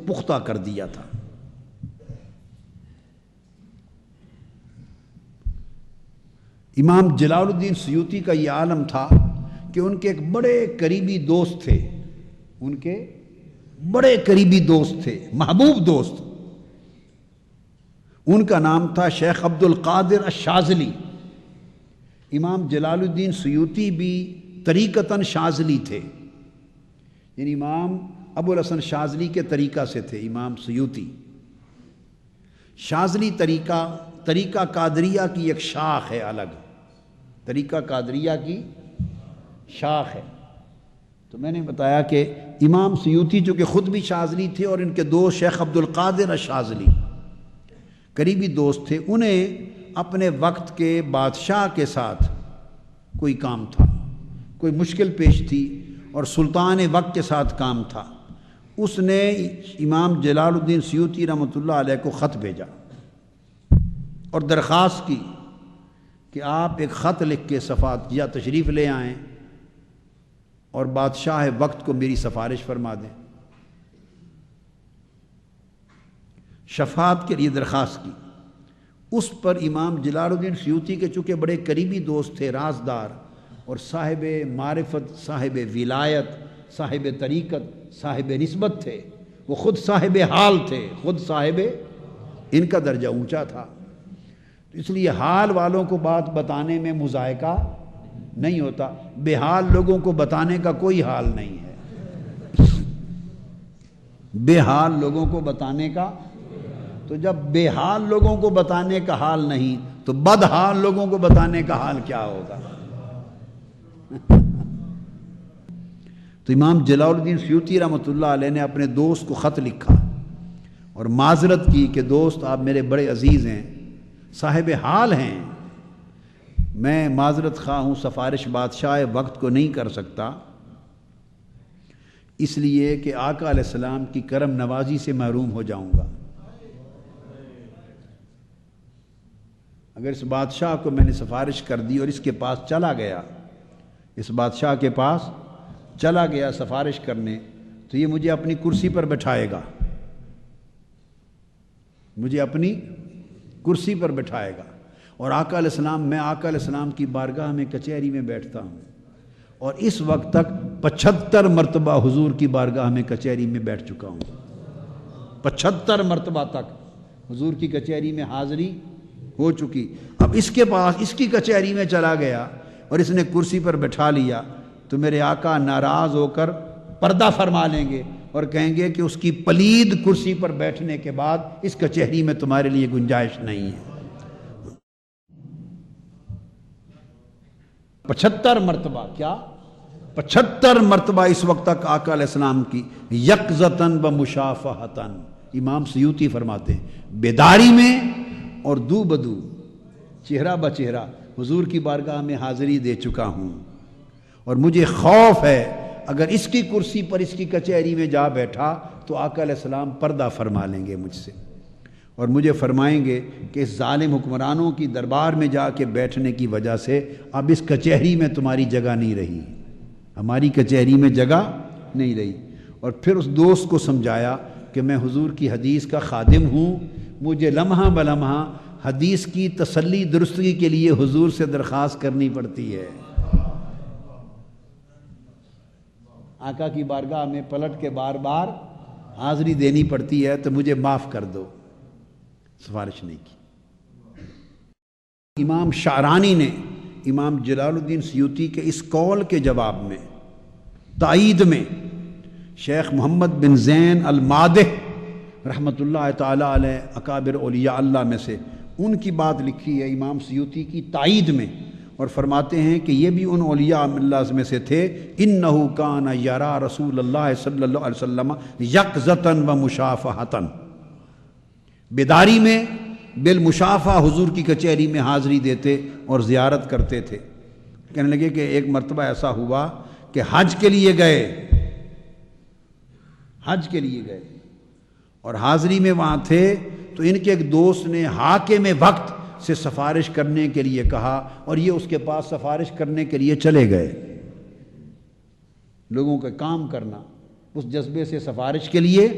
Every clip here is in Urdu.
پختہ کر دیا تھا۔ امام جلال الدین سیوطی کا یہ عالم تھا کہ ان کے ایک بڑے قریبی دوست تھے، ان کے بڑے قریبی دوست تھے، محبوب دوست، ان کا نام تھا شیخ عبد القادر الشاذلی۔ امام جلال الدین سیوطی بھی طریقتاً شاذلی تھے، یعنی امام ابو الحسن شاذلی کے طریقہ سے تھے امام سیوطی۔ شاذلی طریقہ قادریہ کی ایک شاخ ہے الگ، طریقہ قادریہ کی شاخ ہے۔ تو میں نے بتایا کہ امام سیوطی جو کہ خود بھی شاذلی تھے اور ان کے دوست شیخ عبد القادر الشاذلی قریبی دوست تھے، انہیں اپنے وقت کے بادشاہ کے ساتھ کوئی کام تھا، کوئی مشکل پیش تھی اور سلطان وقت کے ساتھ کام تھا۔ اس نے امام جلال الدین سیوطی رحمۃ اللہ علیہ کو خط بھیجا اور درخواست کی کہ آپ ایک خط لکھ کے صفات یا تشریف لے آئیں اور بادشاہ وقت کو میری سفارش فرما دیں۔ شفاعت کے لیے درخواست کی۔ اس پر امام جلال الدین سیوطی کے چونکہ بڑے قریبی دوست تھے، رازدار اور صاحب معرفت، صاحب ولایت، صاحب طریقت، صاحب نسبت تھے، وہ خود صاحب حال تھے، خود صاحب، ان کا درجہ اونچا تھا، اس لیے حال والوں کو بات بتانے میں مذائقہ نہیں ہوتا، بے حال لوگوں کو بتانے کا کوئی حال نہیں ہے، بے حال لوگوں کو بتانے کا، تو جب بے حال لوگوں کو بتانے کا حال نہیں تو بد حال لوگوں کو بتانے کا حال کیا ہوگا؟ تو امام جلال الدین سیوطی رحمۃ اللہ علیہ نے اپنے دوست کو خط لکھا اور معذرت کی کہ دوست آپ میرے بڑے عزیز ہیں، صاحب حال ہیں، میں معذرت خواہ ہوں، سفارش بادشاہ وقت کو نہیں کر سکتا، اس لیے کہ آقا علیہ السلام کی کرم نوازی سے محروم ہو جاؤں گا۔ اگر اس بادشاہ کو میں نے سفارش کر دی اور اس کے پاس چلا گیا، اس بادشاہ کے پاس چلا گیا سفارش کرنے، تو یہ مجھے اپنی کرسی پر بٹھائے گا، مجھے اپنی کرسی پر بٹھائے گا، اور آقا علیہ السلام، میں آقا علیہ السلام کی بارگاہ میں کچہری میں بیٹھتا ہوں، اور اس وقت تک 75 مرتبہ حضور کی بارگاہ میں کچہری میں بیٹھ چکا ہوں، 75 مرتبہ تک حضور کی کچہری میں حاضری ہو چکی۔ اب اس کے پاس اس کی کچہری میں چلا گیا اور اس نے کرسی پر بٹھا لیا تو میرے آقا ناراض ہو کر پردہ فرما لیں گے اور کہیں گے کہ اس کی پلید کرسی پر بیٹھنے کے بعد اس کچہری میں تمہارے لیے گنجائش نہیں ہے۔ 75 مرتبہ، کیا 75 مرتبہ اس وقت تک آقا علیہ السلام کی یقظتاً و مشافہتاً، امام سیوطی فرماتے ہیں بیداری میں اور دو بدو، چہرہ بچہرہ حضور کی بارگاہ میں حاضری دے چکا ہوں، اور مجھے خوف ہے اگر اس کی کرسی پر اس کی کچہری میں جا بیٹھا تو آقا علیہ السلام پردہ فرما لیں گے مجھ سے، اور مجھے فرمائیں گے کہ اس ظالم حکمرانوں کی دربار میں جا کے بیٹھنے کی وجہ سے اب اس کچہری میں تمہاری جگہ نہیں رہی، ہماری کچہری میں جگہ نہیں رہی۔ اور پھر اس دوست کو سمجھایا کہ میں حضور کی حدیث کا خادم ہوں، مجھے لمحہ بلمحہ حدیث کی تسلی درستگی کے لیے حضور سے درخواست کرنی پڑتی ہے، آقا کی بارگاہ میں پلٹ کے بار بار حاضری دینی پڑتی ہے، تو مجھے معاف کر دو، سفارش نہیں کی۔ امام شعرانی نے امام جلال الدین سیوطی کے اس قول کے جواب میں تائید میں شیخ محمد بن زین المادح رحمۃ اللہ تعالی علیہ اکابر اولیاء اللہ میں سے ان کی بات لکھی ہے امام سیوطی کی تائید میں، اور فرماتے ہیں کہ یہ بھی ان اولیاء اللہ میں سے تھے، انہو کان یرا رسول اللہ صلی اللہ علیہ وسلم یقظتاً و مشافہتاً، بیداری میں بالمشافہ حضور کی کچہری میں حاضری دیتے اور زیارت کرتے تھے۔ کہنے لگے کہ ایک مرتبہ ایسا ہوا کہ حج کے لیے گئے اور حاضری میں وہاں تھے، تو ان کے ایک دوست نے حاکم وقت سے سفارش کرنے کے لیے کہا اور یہ اس کے پاس سفارش کرنے کے لیے چلے گئے، لوگوں کا کام کرنا، اس جذبے سے سفارش کے لیے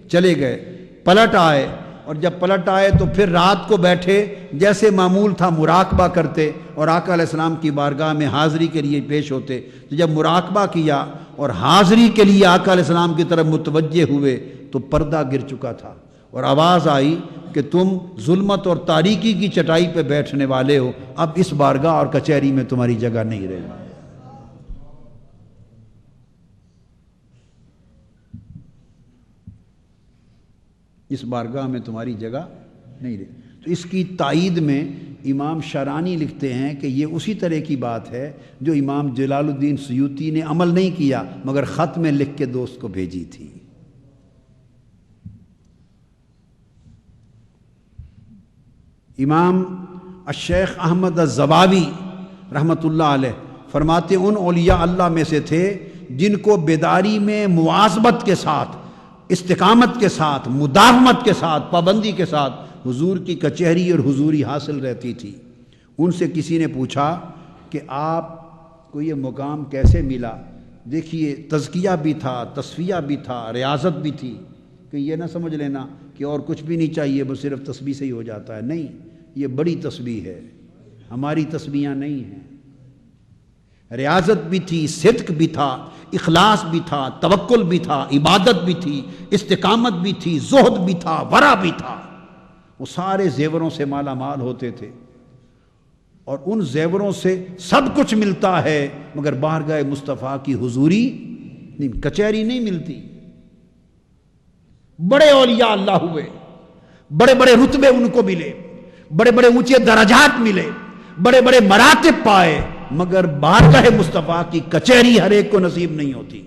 چلے گئے، پلٹ آئے، اور جب پلٹ آئے تو پھر رات کو بیٹھے، جیسے معمول تھا مراقبہ کرتے اور آقا علیہ السلام کی بارگاہ میں حاضری کے لیے پیش ہوتے۔ تو جب مراقبہ کیا اور حاضری کے لیے آقا علیہ السلام کی طرف متوجہ ہوئے تو پردہ گر چکا تھا، اور آواز آئی کہ تم ظلمت اور تاریکی کی چٹائی پہ بیٹھنے والے ہو، اب اس بارگاہ اور کچہری میں تمہاری جگہ نہیں رہی۔ اس بارگاہ میں تمہاری جگہ نہیں رہی۔ تو اس کی تائید میں امام شارانی لکھتے ہیں کہ یہ اسی طرح کی بات ہے جو امام جلال الدین سیوطی نے عمل نہیں کیا مگر خط میں لکھ کے دوست کو بھیجی تھی۔ امام الشیخ احمد الزباوی رحمۃ اللہ علیہ فرماتے ان اولیاء اللہ میں سے تھے جن کو بیداری میں مواظبت کے ساتھ، استقامت کے ساتھ، مداومت کے ساتھ، پابندی کے ساتھ حضور کی کچہری اور حضوری حاصل رہتی تھی۔ ان سے کسی نے پوچھا کہ آپ کو یہ مقام کیسے ملا؟ دیکھیے تزکیہ بھی تھا، تصفیہ بھی تھا، ریاضت بھی تھی، کہ یہ نہ سمجھ لینا کہ اور کچھ بھی نہیں چاہیے، بس صرف تسبیح سے ہی ہو جاتا ہے۔ نہیں، یہ بڑی تسبیح ہے، ہماری تسبیحاں نہیں ہیں۔ ریاضت بھی تھی، صدق بھی تھا، اخلاص بھی تھا، توکل بھی تھا، عبادت بھی تھی، استقامت بھی تھی، زہد بھی تھا، ورع بھی تھا۔ وہ سارے زیوروں سے مالا مال ہوتے تھے، اور ان زیوروں سے سب کچھ ملتا ہے مگر بارگاہ مصطفیٰ کی حضوری نہیں، کچہری نہیں ملتی۔ بڑے اولیاء اللہ ہوئے، بڑے بڑے رتبے ان کو ملے، بڑے بڑے اونچے درجات ملے، بڑے بڑے مراتب پائے، مگر بارگاہ مصطفیٰ کی کچہری ہر ایک کو نصیب نہیں ہوتی۔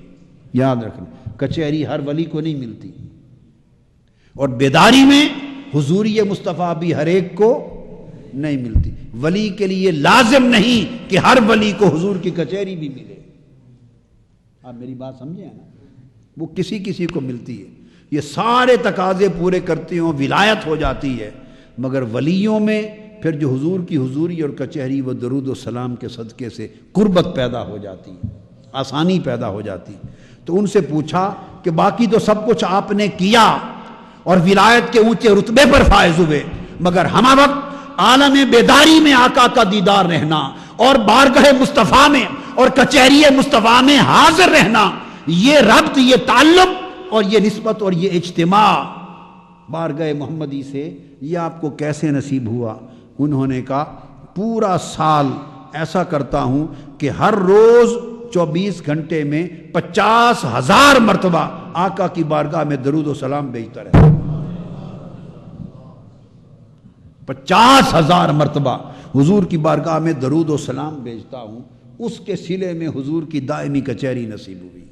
یاد رکھنا، کچہری ہر ولی کو نہیں ملتی، اور بیداری میں حضوری مصطفیٰ بھی ہر ایک کو نہیں ملتی۔ ولی کے لیے لازم نہیں کہ ہر ولی کو حضور کی کچہری بھی ملے۔ آپ میری بات سمجھے نا؟ وہ کسی کسی کو ملتی ہے، یہ سارے تقاضے پورے کرتے ہوں ولایت ہو جاتی ہے، مگر ولیوں میں پھر جو حضور کی حضوری اور کچہری وہ درود و سلام کے صدقے سے قربت پیدا ہو جاتی ہے، آسانی پیدا ہو جاتی۔ تو ان سے پوچھا کہ باقی تو سب کچھ آپ نے کیا اور ولایت کے اونچے رتبے پر فائز ہوئے، مگر ہمہ وقت عالم بیداری میں آقا کا دیدار رہنا اور بارگاہ مصطفیٰ میں اور کچہری مصطفیٰ میں حاضر رہنا، یہ ربط، یہ تعلق اور یہ نسبت اور یہ اجتماع بارگاہ محمدی سے، یہ آپ کو کیسے نصیب ہوا؟ انہوں نے کہا پورا سال ایسا کرتا ہوں کہ ہر روز 24 گھنٹے میں 50,000 مرتبہ آقا کی بارگاہ میں درود و سلام بھیجتا رہتا ہوں۔ 50,000 مرتبہ حضور کی بارگاہ میں درود و سلام بھیجتا ہوں، اس کے صلے میں حضور کی دائمی کچہری نصیب ہوئی۔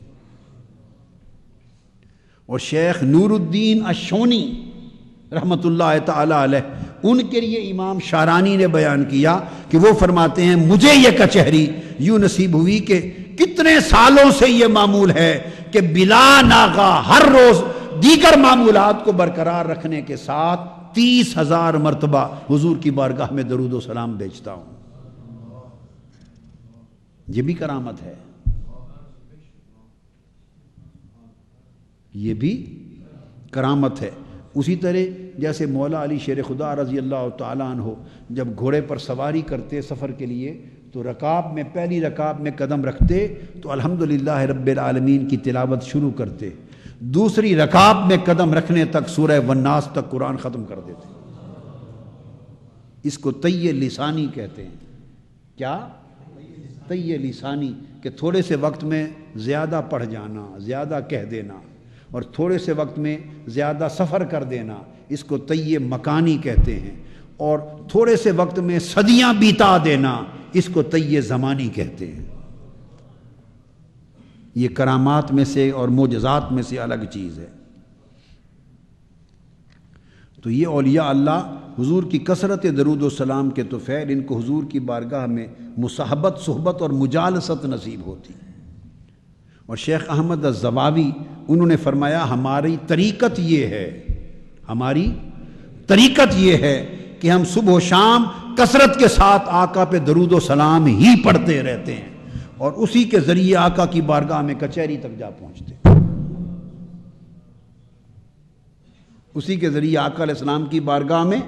اور شیخ نور الدین الشونی رحمۃ اللہ تعالی علیہ، ان کے لیے امام شارانی نے بیان کیا کہ وہ فرماتے ہیں مجھے یہ کچہری یوں نصیب ہوئی کہ کتنے سالوں سے یہ معمول ہے کہ بلا ناغہ ہر روز دیگر معمولات کو برقرار رکھنے کے ساتھ 30,000 مرتبہ حضور کی بارگاہ میں درود و سلام بھیجتا ہوں۔ یہ بھی کرامت ہے، یہ بھی کرامت ہے۔ اسی طرح جیسے مولا علی شیر خدا رضی اللہ تعالیٰ عنہ جب گھوڑے پر سواری کرتے سفر کے لیے تو رکاب میں، پہلی رکاب میں قدم رکھتے تو الحمدللہ رب العالمین کی تلاوت شروع کرتے، دوسری رکاب میں قدم رکھنے تک سورہ والناس تک قرآن ختم کر دیتے۔ اس کو طی لسانی کہتے ہیں۔ کیا؟ طی لسانی، کہ تھوڑے سے وقت میں زیادہ پڑھ جانا، زیادہ کہہ دینا، اور تھوڑے سے وقت میں زیادہ سفر کر دینا، اس کو طی مکانی کہتے ہیں، اور تھوڑے سے وقت میں صدیاں بیتا دینا، اس کو طی زمانی کہتے ہیں۔ یہ کرامات میں سے اور معجزات میں سے الگ چیز ہے۔ تو یہ اولیاء اللہ حضور کی کثرت درود و سلام کے طفیل، ان کو حضور کی بارگاہ میں مصاحبت، صحبت اور مجالست نصیب ہوتی۔ اور شیخ احمد الزباوی انہوں نے فرمایا ہماری طریقت یہ ہے، ہماری طریقت یہ ہے کہ ہم صبح و شام کثرت کے ساتھ آقا پہ درود و سلام ہی پڑھتے رہتے ہیں، اور اسی کے ذریعے آقا کی بارگاہ میں کچہری تک جا پہنچتے۔ اسی کے ذریعے آقا علیہ السلام کی بارگاہ میں